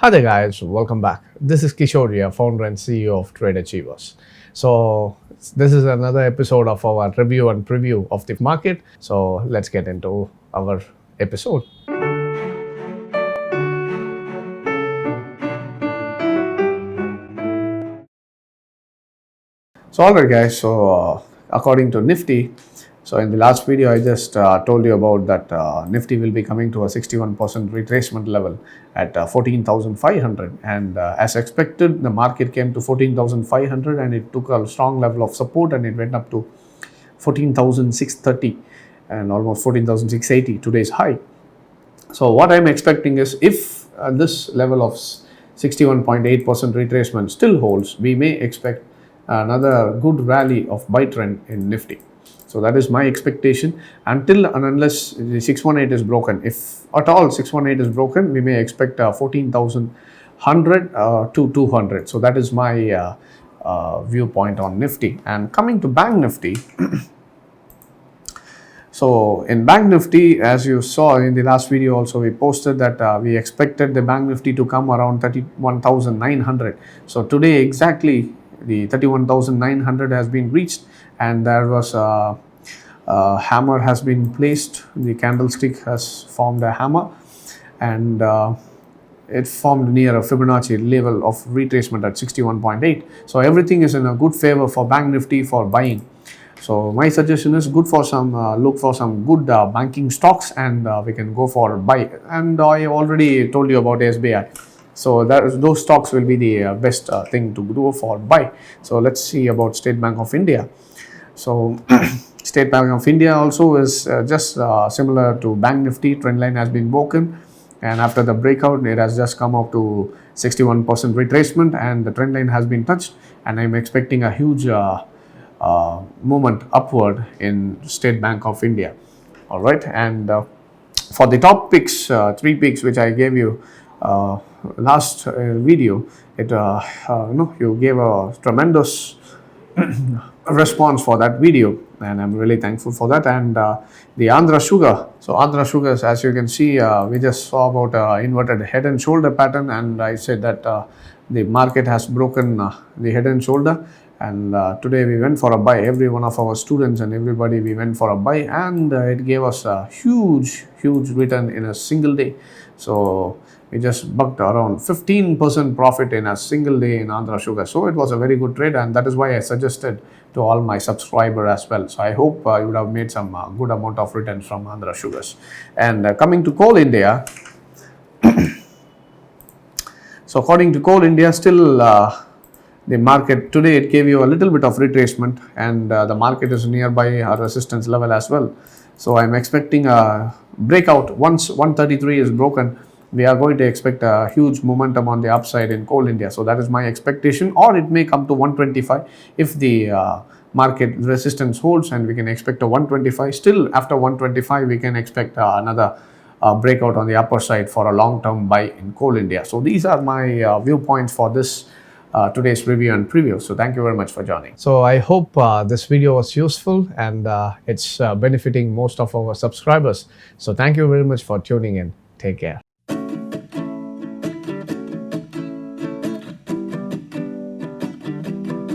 Hi there guys, welcome back. This is Kishore here, founder and CEO of Trade Achievers. So this is another episode of our review and preview of the market. So let's get into our episode. So alright guys, according to Nifty, so in the last video I just told you about that Nifty will be coming to a 61% retracement level at 14,500, and as expected the market came to 14,500 and it took a strong level of support and it went up to 14,630 and almost 14,680, today's high. So what I'm expecting is if this level of 61.8% retracement still holds, we may expect another good rally of buy trend in Nifty. So that is my expectation until and unless the 618 is broken. If at all 618 is broken, we may expect 14,100 to 200. So that is my viewpoint on Nifty. And coming to Bank Nifty, so in Bank Nifty, as you saw in the last video also, we posted that we expected the Bank Nifty to come around 31,900. So today exactly the 31,900 has been reached, and there was a hammer has been placed. The candlestick has formed a hammer, and it formed near a Fibonacci level of retracement at 61.8. So everything is in a good favor for Bank Nifty for buying. So my suggestion is good for some look for some good banking stocks, and we can go for buy. And I already told you about SBI. So those stocks will be the best thing to do for buy. So let's see about State Bank of India. So State Bank of India also is just similar to Bank Nifty. Trend line has been broken, and after the breakout it has just come up to 61% retracement, and the trend line has been touched, and I'm expecting a huge movement upward in State Bank of India. All right, and for the top picks, 3 picks which I gave you last video, you gave a tremendous response for that video, and I'm really thankful for that. And the Andhra Sugar, so Andhra Sugars, as you can see, we just saw about inverted head and shoulder pattern, and I said that the market has broken the head and shoulder, and today we went for a buy. Every one of our students and everybody, we went for a buy, and it gave us a huge return in a single day. So we just bucked around 15% profit in a single day in Andhra Sugar. So it was a very good trade, and that is why I suggested to all my subscribers as well. So I hope you would have made some good amount of returns from Andhra Sugars. And coming to Coal India, so according to Coal India, still the market today, it gave you a little bit of retracement, and the market is nearby a resistance level as well. So I'm expecting a breakout. Once 133 is broken, we are going to expect a huge momentum on the upside in Coal India. So that is my expectation, or it may come to 125 if the market resistance holds, and we can expect a 125. Still after 125 we can expect another breakout on the upper side for a long-term buy in Coal India. So these are my viewpoints for this today's review and preview. So thank you very much for joining. So I hope this video was useful, and it's benefiting most of our subscribers. So thank you very much for tuning in. Take care.